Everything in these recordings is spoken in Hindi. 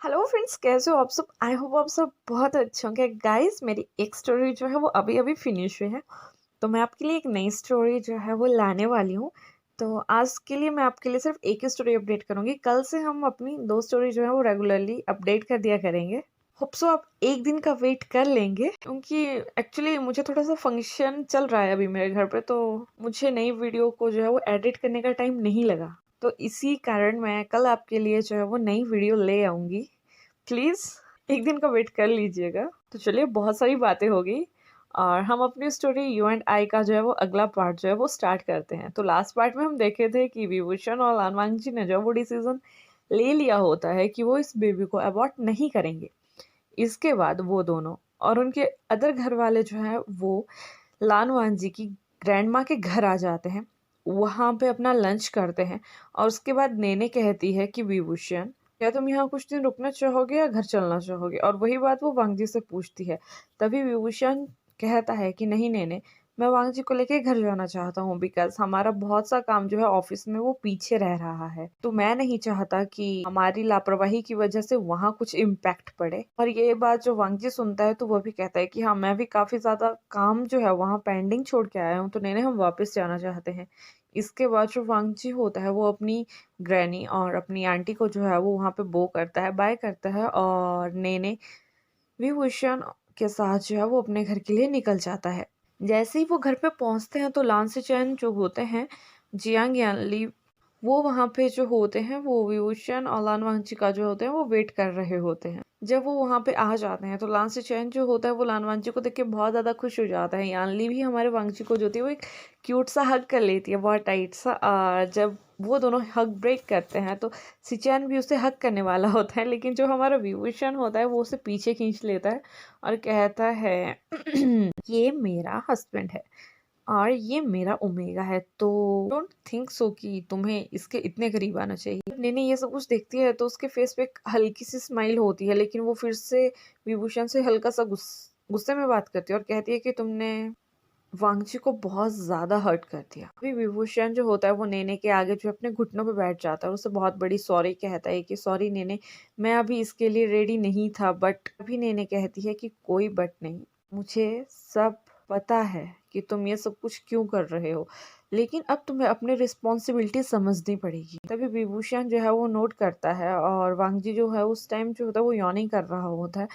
हेलो फ्रेंड्स, कैसे हो आप सब? आई होप आप सब बहुत अच्छे होंगे। गाइस, मेरी एक स्टोरी जो है वो अभी अभी फिनिश हुई है, तो मैं आपके लिए एक नई स्टोरी जो है वो लाने वाली हूँ। तो आज के लिए मैं आपके लिए सिर्फ एक ही स्टोरी अपडेट करूँगी। कल से हम अपनी 2 स्टोरी जो है वो रेगुलरली अपडेट कर दिया करेंगे। होप सो आप एक दिन का वेट कर लेंगे, क्योंकि एक्चुअली मुझे थोड़ा सा फंक्शन चल रहा है अभी मेरे घर पे, तो मुझे नई वीडियो को जो है वो एडिट करने का टाइम नहीं लगा। तो इसी कारण मैं कल आपके लिए जो है वो नई वीडियो ले आऊँगी। प्लीज़ एक दिन का वेट कर लीजिएगा। तो चलिए, बहुत सारी बातें हो गई और हम अपनी स्टोरी यू एंड आई का जो है वो अगला पार्ट जो है वो स्टार्ट करते हैं। तो लास्ट पार्ट में हम देखे थे कि विभूषण और लानवांग जी ने जो वो डिसीजन ले लिया होता है कि वो इस बेबी को अबॉर्ट नहीं करेंगे। इसके बाद वो दोनों और उनके अदर घर वाले जो हैं वो लानवांग जी की ग्रैंड माँ के घर आ जाते हैं। वहाँ पे अपना लंच करते हैं और उसके बाद नेने कहती है कि विभूषण, क्या तुम यहाँ कुछ दिन रुकना चाहोगे या घर चलना चाहोगे? और वही बात वो वांग जी से पूछती है। तभी विभूषण कहता है कि नहीं नेने, मैं वांग जी को लेके घर जाना चाहता हूँ, बिकॉज हमारा बहुत सा काम जो है ऑफिस में वो पीछे रह रहा है। तो मैं नहीं चाहता कि हमारी लापरवाही की वजह से वहाँ कुछ इम्पैक्ट पड़े। और ये बात जो वांग जी सुनता है तो वो भी कहता है कि हाँ, मैं भी काफी ज्यादा काम जो है वहाँ पेंडिंग छोड़ के आया हूँ, तो नेने हम वापस जाना चाहते हैं। इसके बाद जो वांग जी होता है वो अपनी ग्रैनी और अपनी आंटी को जो है वो वहाँ पे बो करता है, बाय करता है, और नेने विभूषण के साथ जो है वो अपने घर के लिए निकल जाता है। जैसे ही वो घर पे पहुंचते हैं तो लांसीचैन जो होते हैं, जियांग यानली, वो वहाँ पे जो होते हैं वो विभूषण और लान वांगची का जो होते हैं वो वेट कर रहे होते हैं। जब वो वहाँ पे आ जाते हैं तो लांसीचैन जो होता है वो लान वांगची को देख के बहुत ज़्यादा खुश हो जाता है। यानली भी हमारे वांगची को जो होती है वो एक क्यूट सा हग कर लेती है, बहुत टाइट सा। जब वो दोनों हग ब्रेक करते हैं तो सिचैन भी उसे हग करने वाला होता है, लेकिन जो हमारा विभूषण होता है वो उसे पीछे खींच लेता है और कहता है ये मेरा हस्बैंड है और ये मेरा ओमेगा है, तो डोंट थिंक सो कि तुम्हें इसके इतने करीब आना चाहिए। जब नैनी ये सब कुछ देखती है तो उसके फेस पे एक हल्की सी स्माइल होती है, लेकिन वो फिर से विभूषण से हल्का सा गुस्से में बात करती है और कहती है कि तुमने वांगची को बहुत ज्यादा हर्ट कर दिया। अभी विभूषण जो होता है वो नेने के आगे जो अपने घुटनों पे बैठ जाता है, उसे बहुत बड़ी सॉरी कहता है कि सॉरी नेने, मैं अभी इसके लिए रेडी नहीं था। बट अभी नेने कहती है कि कोई बट नहीं, मुझे सब पता है कि तुम ये सब कुछ क्यों कर रहे हो, लेकिन अब तुम्हें अपनी रिस्पॉन्सिबिलिटी समझनी पड़ेगी। तभी विभूषण जो है वो नोट करता है और वांगजी जो है उस टाइम जो होता है वो यॉर्निंग कर रहा होता है।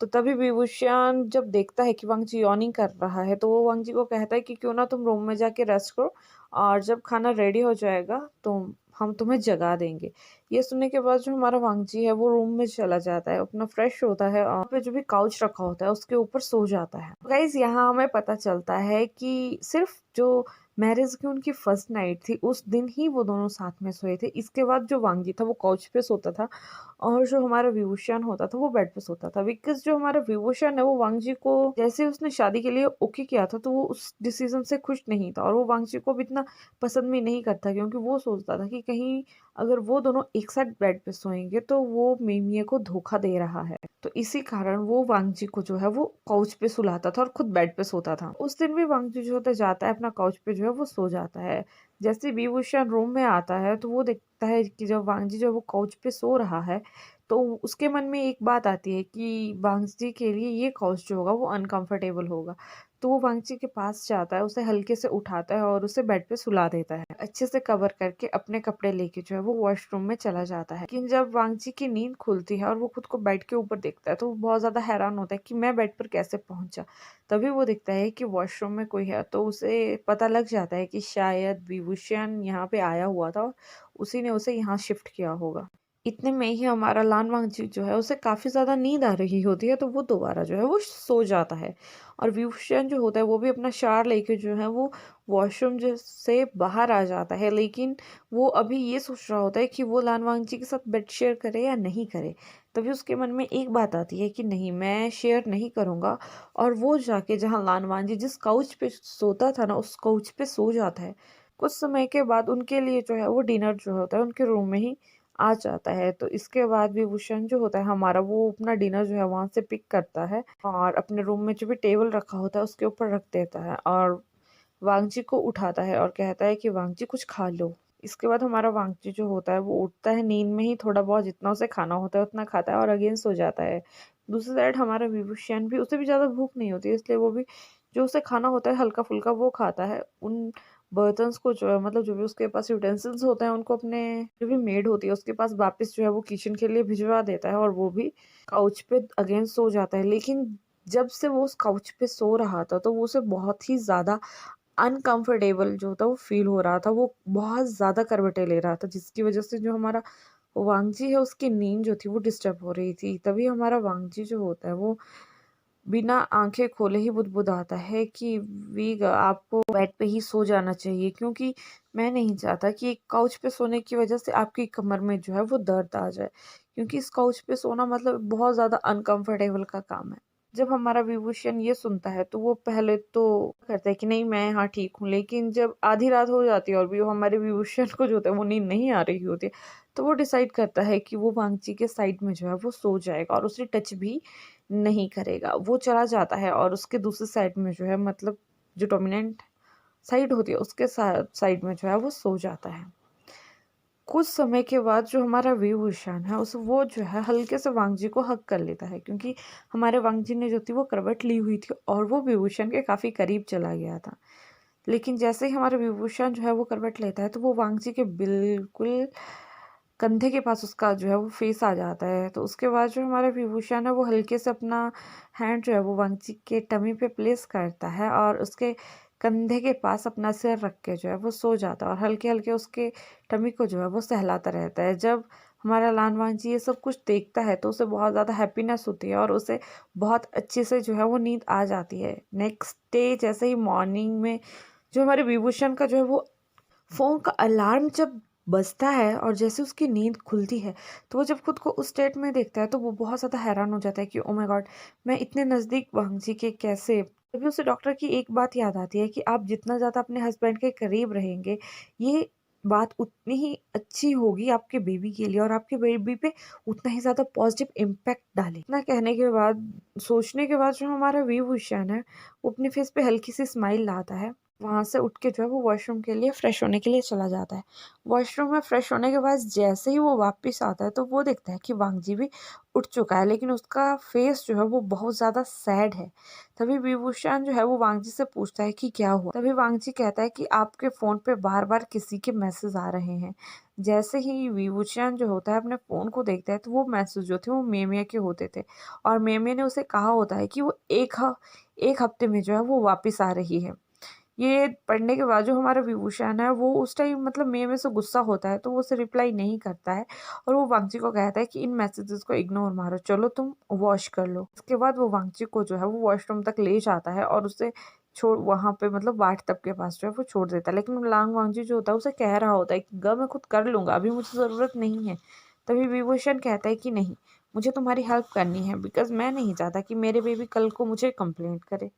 तो तभी विभूषण जब देखता है कि वांगजी यॉर्निंग कर रहा है तो वो वांगजी को कहता है कि क्यों ना तुम रूम में जाके रेस्ट करो और जब खाना रेडी हो जाएगा तो हम तुम्हें जगा देंगे। ये सुनने के बाद जो हमारा वांगजी है वो रूम में चला जाता है, अपना फ्रेश होता है और वहाँ पे जो भी काउच रखा होता है उसके ऊपर सो जाता है। गाइज, यहाँ हमें पता चलता है कि सिर्फ जो मैरिज की उनकी फर्स्ट नाइट थी उस दिन ही वो दोनों साथ में सोए थे। इसके बाद जो वांगजी था वो काउच पे सोता था और जो हमारा विभूषण होता था वो बेड पे सोता था। बिकॉज जो हमारा विभूषण है वो वांगजी को जैसे उसने शादी के लिए ओके किया था तो वो उस डिसीजन से खुश नहीं था और वो वांगजी को भी इतना पसंद भी नहीं करता, क्योंकि वो सोचता था कि कहीं अगर वो दोनों एक साथ बेड पे सोएंगे तो वो मिमिये को धोखा दे रहा है। तो इसी कारण वो वांगजी को जो है वो काउच पे सुलाता था और खुद बेड पे सोता था। उस दिन भी वांगजी जो होता जाता है अपना काउच पे जो है वो सो जाता है। जैसे विभूषण रूम में आता है तो वो देखता है कि जब वांगजी जो है वो काउच पे सो रहा है तो उसके मन में एक बात आती है कि वांगजी के लिए ये काउच जो होगा वो अनकंफर्टेबल होगा। तो वो वांगजी के पास जाता है, उसे हल्के से उठाता है और उसे बेड पे सुला देता है, अच्छे से कवर करके अपने कपड़े लेके जो है वो वॉशरूम में चला जाता है। लेकिन जब वांगजी की नींद खुलती है और वो खुद को बेड के ऊपर देखता है तो वो बहुत ज्यादा हैरान होता है कि मैं बेड पर कैसे पहुंचा। तभी वो देखता है कि वॉशरूम में कोई है, तो उसे पता लग जाता है कि शायद विभूषण यहाँ पे आया हुआ था और उसी ने उसे यहाँ शिफ्ट किया होगा। इतने में ही हमारा लान वांगजी जो है उसे काफी ज्यादा नींद आ रही होती है, तो वो दोबारा जो है वो सो जाता है। और विभूषण जो होता है वो भी अपना शार लेके जो है वो वॉशरूम से बाहर आ जाता है, लेकिन वो अभी ये सोच रहा होता है कि वो लान वांगजी के साथ बेड शेयर करे या नहीं करे। तभी उसके मन में एक बात आती है कि नहीं, मैं शेयर नहीं करूंगा। और वो जाके जहाँ लान वांगजी जिस काउच पे सोता था ना उस काउच पे सो जाता है। कुछ समय के बाद उनके लिए जो है वो डिनर जो होता है उनके रूम में ही आ जाता है। तो इसके बाद विभूषण जो होता है हमारा वो अपना डिनर जो है वहां से पिक करता है और अपने रूम में जो भी टेबल रखा होता है उसके ऊपर रख देता है और वांगजी को उठाता है और कहता है कि वांगजी कुछ खा लो। इसके बाद हमारा वांगची जो होता है वो उठता है नींद में ही, थोड़ा बहुत जितना उसे खाना होता है उतना खाता है और अगेन सो जाता है। दूसरी साइड हमारा विभूषण भी, उसे भी ज़्यादा भूख नहीं होती है, इसलिए वो भी जो उसे खाना होता है हल्का-फुल्का वो खाता है। उन बर्तन्स को जो है, मतलब जो भी उसके पास यूटेंसिल्स होते हैं उनको अपने जो भी मेड होती है उसके पास वापस जो है वो किचन के लिए भिजवा देता है और वो भी काउच पे अगेन सो जाता है। लेकिन जब से वो उस काउच पे सो रहा था तो वो उसे बहुत ही ज़्यादा अनकंफर्टेबल जो था वो फ़ील हो रहा था, वो बहुत ज़्यादा करवटें ले रहा था, जिसकी वज़ह से जो हमारा वांगजी है उसकी नींद जो थी वो डिस्टर्ब हो रही थी। तभी हमारा वांगजी जो होता है वो बिना आँखें खोले ही बुदबुदाता है कि वीग आपको बेड पे ही सो जाना चाहिए, क्योंकि मैं नहीं चाहता कि एक काउच पे सोने की वज़ह से आपकी कमर में जो है वो दर्द आ जाए, क्योंकि इस काउच पे सोना मतलब बहुत ज़्यादा अनकंफर्टेबल का काम है। जब हमारा विभूषण ये सुनता है तो वो पहले तो करता है कि नहीं मैं हाँ ठीक हूँ, लेकिन जब आधी रात हो जाती है और भी वो हमारे विभूषण को जो होता है वो नींद नहीं आ रही होती है, तो वो डिसाइड करता है कि वो वांगची के साइड में जो है वो सो जाएगा और उसे टच भी नहीं करेगा। वो चला जाता है और उसके दूसरी साइड में जो है, मतलब जो डोमिनेंट साइड होती है उसके साइड में जो है वो सो जाता है। कुछ समय के बाद जो हमारा विभूषण है उस वो जो है हल्के से वांगजी को हग कर लेता है, क्योंकि हमारे वांगजी ने जो थी वो करवट ली हुई थी और वो विभूषण के काफ़ी करीब चला गया था। लेकिन जैसे ही हमारा विभूषण जो है वो करवट लेता है तो वो वांगजी के बिल्कुल कंधे के पास उसका जो है वो फेस आ जाता है। तो उसके बाद जो हमारा विभूषण है वो हल्के से अपना हैंड जो है वो वांगची के टमी पे प्लेस करता है और उसके कंधे के पास अपना सिर रख के जो है वो सो जाता है और हल्के-हल्के उसके टमी को जो है वो सहलाता रहता है। जब हमारा लान वांगची ये सब कुछ देखता है तो उसे बहुत ज़्यादा हैप्पीनेस होती है और उसे बहुत अच्छे से जो है वो नींद आ जाती है। नेक्स्ट डे जैसे ही मॉर्निंग में जो हमारे विभूषण का जो है वो फ़ोन का अलार्म जब बजता है और जैसे उसकी नींद खुलती है, तो वो जब खुद को उस स्टेट में देखता है तो वो बहुत ज़्यादा हैरान हो जाता है कि ओह माय गॉड! मैं इतने नज़दीक वांगजी के कैसे? तभी उसे डॉक्टर की एक बात याद आती है कि आप जितना ज़्यादा अपने हस्बैंड के करीब रहेंगे, ये बात उतनी ही अच्छी होगी आपके बेबी के लिए और आपके बेबी पे उतना ही ज़्यादा पॉज़िटिव इम्पैक्ट डालेगी। इतना कहने के बाद, सोचने के बाद जो हमारा वी-भूषण है, वो अपने फेस पे हल्की-सी स्माइल लाता है। वहाँ से उठ के जो है वो वॉशरूम के लिए फ्रेश होने के लिए चला जाता है। वॉशरूम में फ्रेश होने के बाद जैसे ही वो वापस आता है तो वो देखता है कि वांगजी भी उठ चुका है, लेकिन उसका फेस जो है वो बहुत ज़्यादा सैड है। तभी विभूषण जो है वो वांगजी से पूछता है कि क्या हुआ? तभी वांगजी कहता है कि आपके फ़ोन पे बार-बार किसी के मैसेज आ रहे हैं। जैसे ही विभूषण जो होता है अपने फ़ोन को देखता है तो वो मैसेज जो थे वो मेमिया के होते थे और मेमिया ने उसे कहा होता है कि वो 1 हफ्ते में जो है वो वापस आ रही है। ये पढ़ने के बाद जो हमारा विभूषण है वो उस टाइम मतलब में से गुस्सा होता है, तो वो उसे रिप्लाई नहीं करता है और वो वांगची को कहता है कि इन मैसेजेस को इग्नोर मारो, चलो तुम वॉश कर लो। इसके बाद वो वांगची को जो है वो वॉशरूम तक ले जाता है और उसे छोड़ वहाँ पे मतलब बाट टब के पास जो है वो छोड़ देता है। लेकिन लांग वांगची जो होता है उसे कह रहा होता है कि ग मैं खुद कर लूँगा, अभी मुझे ज़रूरत नहीं है। तभी विभूषण कहता है कि नहीं, मुझे तुम्हारी हेल्प करनी है, बिकॉज़ मैं नहीं चाहता कि मेरे बेबी कल को मुझे कंप्लेंट करे।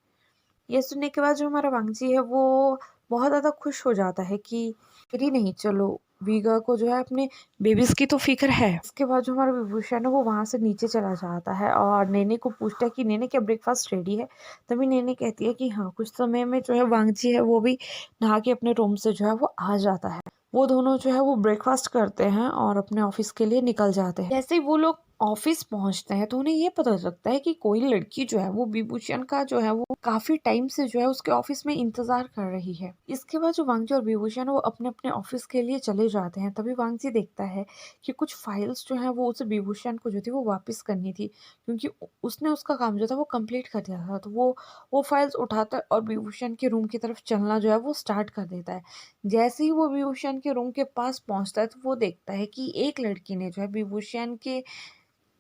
ये सुनने के बाद जो हमारा वांगजी है वो बहुत ज़्यादा खुश हो जाता है कि मेरी नहीं, चलो वीगा को जो है अपने बेबीज़ की तो फ़िक्र है। इसके बाद जो हमारा विभूषण है वो वहाँ से नीचे चला जाता है और नेने को पूछता है कि नेने क्या ब्रेकफ़ास्ट रेडी है? तभी नेने कहती है कि हाँ, कुछ समय में जो है वांगजी है वो भी नहा के अपने रूम से जो है वो आ जाता है। वो दोनों जो है वो ब्रेकफ़ास्ट करते हैं और अपने ऑफ़िस के लिए निकल जाते हैं। जैसे ही वो लोग ऑफिस पहुंचते हैं तो उन्हें ये पता लगता है कि कोई लड़की जो है वो विभूषण का जो है वो काफी टाइम से जो है उसके ऑफिस में इंतजार कर रही है। इसके बाद जो वांगजी और विभूषण है वो अपने अपने ऑफिस के लिए चले जाते हैं। तभी वांगजी देखता है कि कुछ फाइल्स जो है वो उसे विभूषण को जो थी वो वापस करनी थी, क्योंकि उसने उसका काम जो था वो कंप्लीट कर दिया था। तो वो फाइल्स उठाता है और विभूषण के रूम की तरफ चलना जो है वो स्टार्ट कर देता है। जैसे ही वो विभूषण के रूम के पास पहुंचता है तो वो देखता है कि एक लड़की ने जो है विभूषण के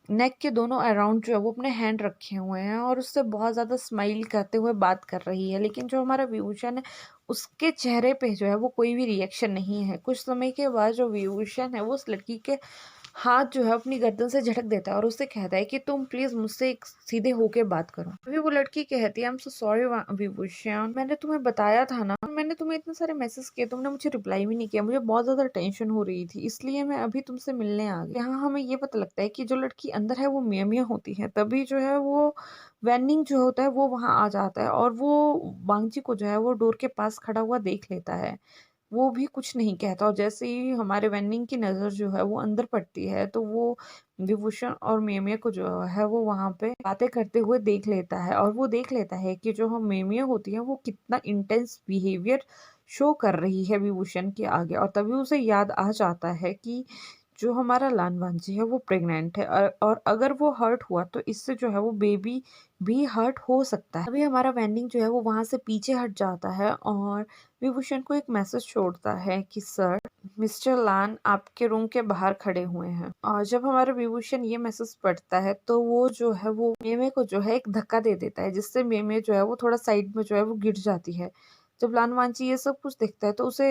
नेक के दोनों अराउंड जो है वो अपने हैंड रखे हुए हैं और उससे बहुत ज़्यादा स्माइल करते हुए बात कर रही है। लेकिन जो हमारा विभूषण है उसके चेहरे पे जो है वो कोई भी रिएक्शन नहीं है। कुछ समय के बाद जो विभूषण है वो उस लड़की के हाथ जो है अपनी गर्दन से झटक देता है और उससे कहता है कि तुम प्लीज मुझसे एक सीधे होके बात करो। अभी वो लड़की कहती है I am so sorry Vibhushan, मैंने तुम्हें बताया था ना, मैंने तुम्हें इतने सारे मैसेज किए, तुमने मुझे रिप्लाई भी नहीं किया, मुझे बहुत ज्यादा टेंशन हो रही थी, इसलिए मैं अभी तुमसे मिलने आ गई। यहाँ हमें ये पता लगता है कि जो लड़की अंदर है वो मियाँ मियाँ होती है। तभी जो है वो वैनिंग जो होता है वो वहां आ जाता है और वो वांगजी को जो है वो डोर के पास खड़ा हुआ देख लेता है। वो भी कुछ नहीं कहता। और जैसे ही हमारे वेन्निंग की नज़र जो है वो अंदर पड़ती है, तो वो विभूषण और मेमिया को जो है वो वहाँ पे बातें करते हुए देख लेता है, और वो देख लेता है कि जो हम मेमिया होती है वो कितना इंटेंस बिहेवियर शो कर रही है विभूषण के आगे। और तभी उसे याद आ जाता है कि जो हमारा लानवांजी है वो प्रेग्नेंट है, और अगर वो हर्ट हुआ तो इससे जो है वो बेबी भी हर्ट हो सकता है। अभी हमारा वेंडिंग जो है वो वहां से पीछे हट जाता है, और विभूषण को एक मैसेज छोड़ता है कि सर, मिस्टर लान आपके रूम के बाहर खड़े हुए हैं। और जब हमारा विभूषण ये मैसेज पढ़ता है तो वो जो है वो मेमे को जो है एक धक्का दे देता है, जिससे मेमे जो है वो थोड़ा साइड में जो है वो गिर जाती है। जब लानवांची ये सब कुछ देखता है तो उसे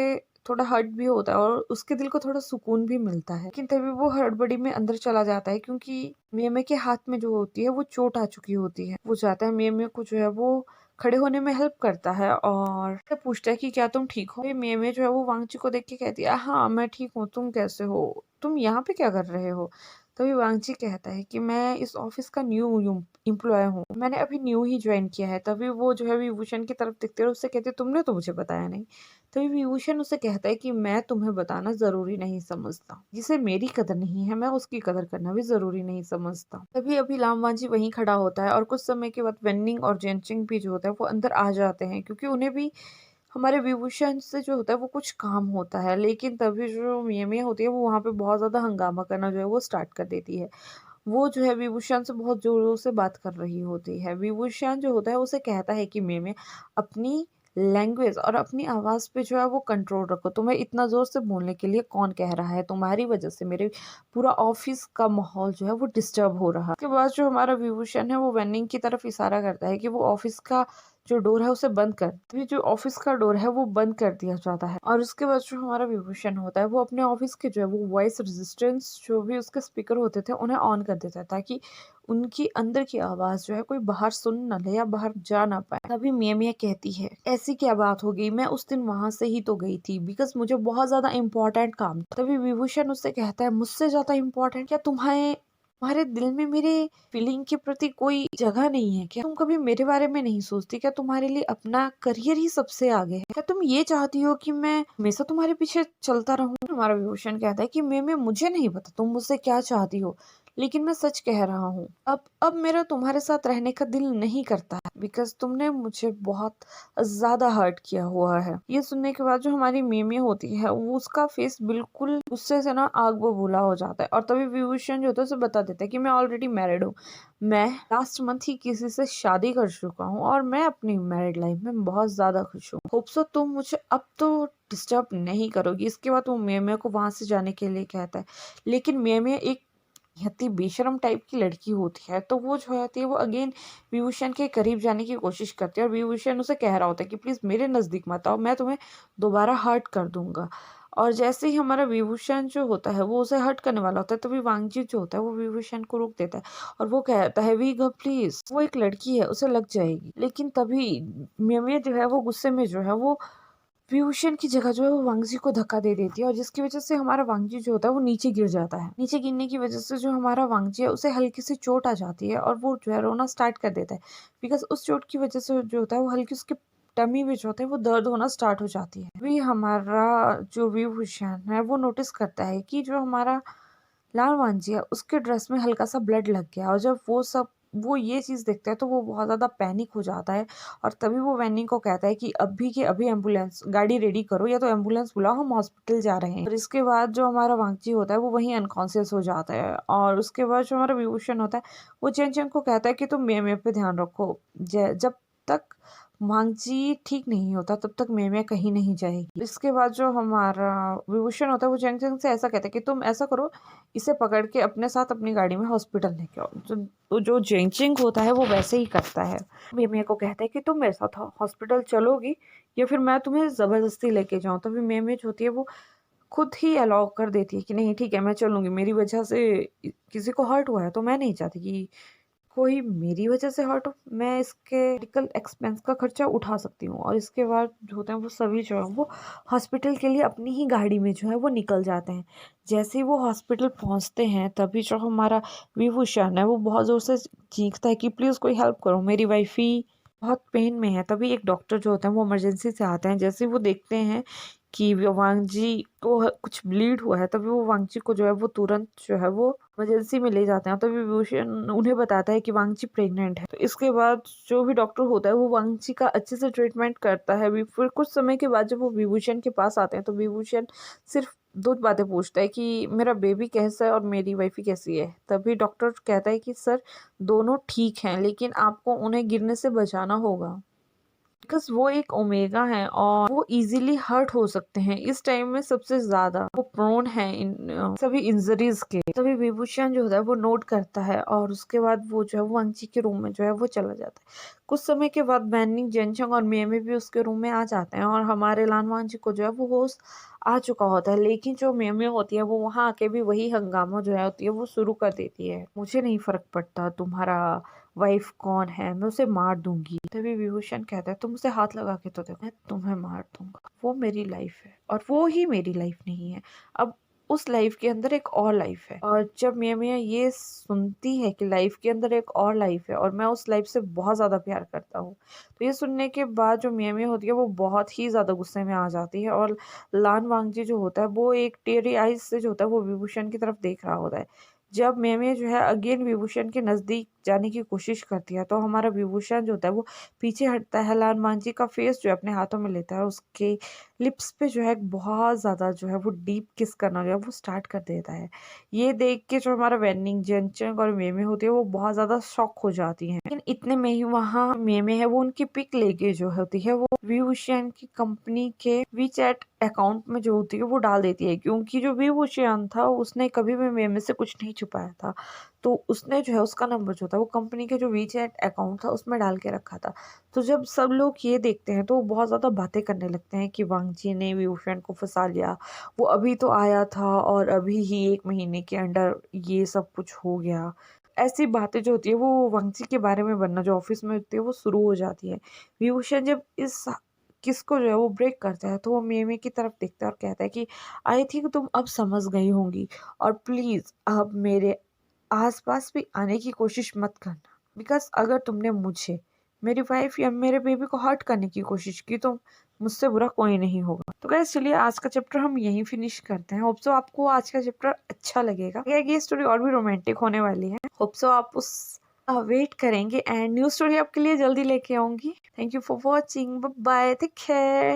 थोड़ा हर्ट भी होता है, और उसके दिल को थोड़ा सुकून भी मिलता है। लेकिन तभी वो हड़बड़ी में अंदर चला जाता है, क्योंकि मेमे के हाथ में जो होती है वो चोट आ चुकी होती है। वो चाहता है मेमे को जो है वो खड़े होने में हेल्प करता है, और पूछता है कि क्या तुम ठीक हो। मेमे जो है वो वांगची को देख के कहती है, हाँ मैं ठीक हूँ, तुम कैसे हो, तुम यहाँ पे क्या कर रहे हो। तभी वांगची कहता है कि मैं इस ऑफिस का न्यू एम्प्लॉय हूँ, मैंने अभी न्यू ही ज्वाइन किया है। तभी वो जो है विभूषण की तरफ देखते है, उससे कहते तुमने तो मुझे बताया नहीं। तभी विभूषण उसे कहता है कि मैं तुम्हें बताना जरूरी नहीं समझता, जिसे मेरी कदर नहीं है मैं उसकी कदर करना भी जरूरी नहीं समझता। तभी अभी लामवांजी वहीं खड़ा होता है, और कुछ समय के बाद वेन्निंग और जेनचिंग भी जो होता है वो अंदर आ जाते हैं, क्योंकि उन्हें भी हमारे विभूषण से जो होता है वो कुछ काम होता है। लेकिन तभी जो मिया होती है वो वहाँ पे बहुत ज्यादा हंगामा करना जो है वो स्टार्ट कर देती है। वो जो है विभूषण से बहुत जोरों से बात कर रही होती है। विभूषण जो होता है उसे कहता है कि मैं अपनी लैंग्वेज और अपनी आवाज पे जो है वो कंट्रोल रखो। तुम्हें इतना जोर से बोलने के लिए कौन कह रहा है, तुम्हारी वजह से मेरे पूरा ऑफिस का माहौल जो है वो डिस्टर्ब हो रहा है। उसके बाद जो हमारा विभूषण है वो वेनिंग की तरफ इशारा करता है कि वो ऑफिस का जो डोर है उसे बंद कर। तो ये जो ऑफिस का डोर है वो बंद कर दिया जाता है, और उसके बाद जो हमारा विभूषण होता है वो अपने ऑफिस के जो है वो वॉइस रेजिस्टेंस जो भी उसके स्पीकर होते थे उन्हें ऑन कर देता है, ताकि उनकी अंदर की आवाज जो है कोई बाहर सुन न ले या बाहर जा ना पाए। तभी मिया मिया कहती है, ऐसी क्या बात हो गई, मैं उस दिन वहां से ही तो गई थी, बिकॉज मुझे बहुत ज्यादा इंपॉर्टेंट काम था। तभी विभूषण उससे कहता है, मुझसे ज्यादा इम्पोर्टेंट क्या तुम्हारे दिल में मेरे फीलिंग के प्रति कोई जगह नहीं है क्या? तुम कभी मेरे बारे में नहीं सोचती क्या? तुम्हारे लिए अपना करियर ही सबसे आगे है क्या? तुम ये चाहती हो कि मैं हमेशा तुम्हारे पीछे चलता रहूं? हमारा विभूषण कहता है कि मैं मुझे नहीं पता तुम मुझसे क्या चाहती हो, लेकिन मैं सच कह रहा हूँ, अब मेरा तुम्हारे साथ रहने का दिल नहीं करता है, बिकॉज तुमने मुझे बहुत ज्यादा हर्ट किया हुआ है। ये सुनने के बाद जो हमारी मेमी होती है वो उसका फेस बिल्कुल गुस्से से ना आग बबूला हो जाता है, और तभी विभूषण जो होता है उसे बता देता है कि मैं ऑलरेडी मैरिड हूँ, मैं लास्ट मंथ ही किसी से शादी कर चुका हूँ, और मैं अपनी मैरिड लाइफ में बहुत ज्यादा खुश हूँ। होप सो तुम मुझे अब तो डिस्टर्ब नहीं करोगी। इसके बाद वो मेमिया को वहां से जाने के लिए कहता है, लेकिन मेमिया एक इतनी बेशरम टाइप की लड़की होती है, तो वो जो होती है वो अगेन विभूषण के करीब जाने की कोशिश करती है, और विभूषण उसे कह रहा होता है कि प्लीज मेरे नजदीक मत आओ, मैं तुम्हें दोबारा हर्ट कर दूंगा। और जैसे ही हमारा विभूषण जो होता है वो उसे हर्ट करने वाला होता है, तभी वांगजी जो होता है वो विभूषण को रोक देता है, और वो कहता है, वी गो प्लीज, वो एक लड़की है, उसे लग जाएगी। लेकिन तभी मिया जो है वो गुस्से में जो है वो विभूषण की जगह जो है वो वांगजी को धक्का दे देती है, और जिसकी वजह से हमारा वांगजी जो होता है वो नीचे गिर जाता है। नीचे गिरने की वजह से जो हमारा वांगजी है उसे हल्की सी चोट आ जाती है, और वो जो है रोना स्टार्ट कर देता है, बिकॉज उस चोट की वजह से जो होता है वो हल्की उसके टमी में जो होता है वो दर्द होना स्टार्ट हो जाती है। अभी हमारा जो विभूषण है वो नोटिस करता है कि जो हमारा लाल वांजी है उसके ड्रेस में हल्का सा ब्लड लग गया, और जब वो ये चीज देखता है तो वो बहुत ज्यादा पैनिक हो जाता है, और तभी वो वैनी को कहता है कि अभी के अभी एम्बुलेंस गाड़ी रेडी करो, या तो एम्बुलेंस बुलाओ, हम हॉस्पिटल जा रहे हैं। और इसके बाद जो हमारा वांगची होता है वो वहीं अनकॉन्शियस हो जाता है, और उसके बाद जो हमारा विभूषण होता है वो चेन चेन को कहता है कि तुम मेमे पे ध्यान रखो, जब तक मांगची ठीक नहीं होता तब तक मेमे कहीं नहीं जाएगी। इसके बाद जो हमारा विभूषण होता है वो चेंग चेंग से ऐसा कहता है कि तुम ऐसा करो, इसे पकड़ के अपने साथ अपनी गाड़ी में हॉस्पिटल लेके आओ। तो जो जेंचिंग होता है वो वैसे ही करता है। मेमे को कहता है कि तुम मेरे साथ हॉस्पिटल चलोगी या फिर मैं तुम्हें जबरदस्ती लेके जाऊं। तभी मेमे जो होती है वो खुद ही अलाउ कर देती है कि नहीं ठीक है मैं चलूंगी, मेरी वजह से किसी को हर्ट हुआ है तो मैं नहीं चाहती कि कोई मेरी वजह से हर्ट हो, मैं इसके मेडिकल एक्सपेंस का खर्चा उठा सकती हूँ। और इसके बाद जो होते हैं वो सभी जो है वो हॉस्पिटल के लिए अपनी ही गाड़ी में जो है वो निकल जाते हैं। जैसे ही वो हॉस्पिटल पहुंचते हैं तभी जो हमारा विभूषण है वो बहुत जोर से चीखता है कि प्लीज कोई हेल्प करो, मेरी वाइफ ही बहुत पेन में है। तभी एक डॉक्टर जो होते हैं वो इमरजेंसी से आते हैं। जैसे ही वो देखते हैं कि वो वांगजी को कुछ ब्लीड हुआ है, तभी वो वांगजी को जो है वो तुरंत जो है वो इमरजेंसी में ले जाते हैं। तभी विभूषण उन्हें बताता है कि वांगजी प्रेग्नेंट है। तो इसके बाद जो भी डॉक्टर होता है वो वांगजी का अच्छे से ट्रीटमेंट करता है। फिर कुछ समय के बाद जब वो विभूषण के पास आते हैं तो विभूषण सिर्फ दो बातें पूछता है कि मेरा बेबी कैसा है और मेरी वाइफी कैसी है। तभी डॉक्टर कहता है कि सर दोनों ठीक हैं, लेकिन आपको उन्हें गिरने से बचाना होगा, बिकॉज वो एक ओमेगा है और वो इजीली हर्ट हो सकते हैं। इस टाइम में सबसे ज्यादा वो प्रोन है इन सभी इंजरीज के। तभी विभूषण जो होता है वो नोट करता है और उसके बाद वो जो है वो वांगची के रूम में जो है वो चला जाता है। कुछ समय के बाद बैनिंग, जेनचंग और मियामी भी उसके रूम में आ जाते हैं और हमारे लान वांगची को जो है वो होश आ चुका होता है। लेकिन जो मियामी होती है वो वहां आके भी वही हंगामा जो है होती है वो शुरू कर देती है। मुझे नहीं फर्क पड़ता तुम्हारा वाइफ कौन है, मैं उसे मार दूंगी। तभी विभूषण कहता है तुम उसे हाथ लगा के तो देखो, मैं तुम्हें मार दूंगा। वो मेरी लाइफ है और वो ही मेरी लाइफ नहीं है। अब उस लाइफ के अंदर एक और लाइफ है। और जब मिया ये सुनती है कि लाइफ के अंदर एक और लाइफ है और मैं उस लाइफ से बहुत ज्यादा प्यार करता हूँ, तो ये सुनने के बाद जो मिया होती है वो बहुत ही ज्यादा गुस्से में आ जाती है और लान वांगजी जो होता है वो एक टेरी आइज से जो होता है वो विभूषण की तरफ देख रहा होता है। जब मेमे जो है अगेन विभूषण के नजदीक जाने की कोशिश करती है तो हमारा विभूषण जो होता है वो पीछे हटता है। लाल मांझी का फेस जो है अपने हाथों में लेता है, उसके लिप्स पे जो है बहुत ज्यादा जो है वो डीप किस करना जो है वो स्टार्ट कर देता है। ये देख के जो हमारा वेनिंग, जेनचंग और मेमे होती है वो बहुत ज्यादा शॉक हो जाती हैं। लेकिन इतने में ही वहाँ मेमे है वो उनकी पिक लेके जो होती है वो विभूषण की कंपनी के वीचैट अकाउंट में जो होती है वो डाल देती है, क्योंकि जो विभूषण था उसने कभी भी मेमे से कुछ नहीं छुपाया था। तो उसने जो है उसका नंबर जो था वो कंपनी के जो वीचैट अकाउंट था उसमें डाल के रखा था। तो जब सब लोग ये देखते हैं तो वो बहुत ज्यादा बातें करने लगते हैं कि वांगजी ने विभूषण को फंसा लिया, वो अभी तो आया था और अभी ही 1 महीने के अंदर ये सब कुछ हो गया। ऐसी बातें जो होती है वो वांगजी के बारे में बनना जो ऑफिस में होती है वो शुरू हो जाती है। विभूषण जब इस किसको जो है वो ब्रेक करता है तो वो मेमे की तरफ देखता है और कहता है कि आई थिंक तुम अब समझ गई होंगी और प्लीज अब मेरे आसपास भी आने की कोशिश मत करना, बिकॉज अगर तुमने मुझे, मेरी वाइफ या मेरे बेबी को हर्ट करने की कोशिश की तो मुझसे बुरा कोई नहीं होगा। तो गाइस चलिए आज का चैप्टर हम यहीं फिनिश करते हैं। होप सो आपको आज का चैप्टर अच्छा लगेगा। ये स्टोरी और भी रोमांटिक होने वाली है। होप सो आप उस वेट करेंगे एंड न्यू स्टोरी आपके लिए जल्दी लेके आऊंगी। Thank you for watching, bye, take care.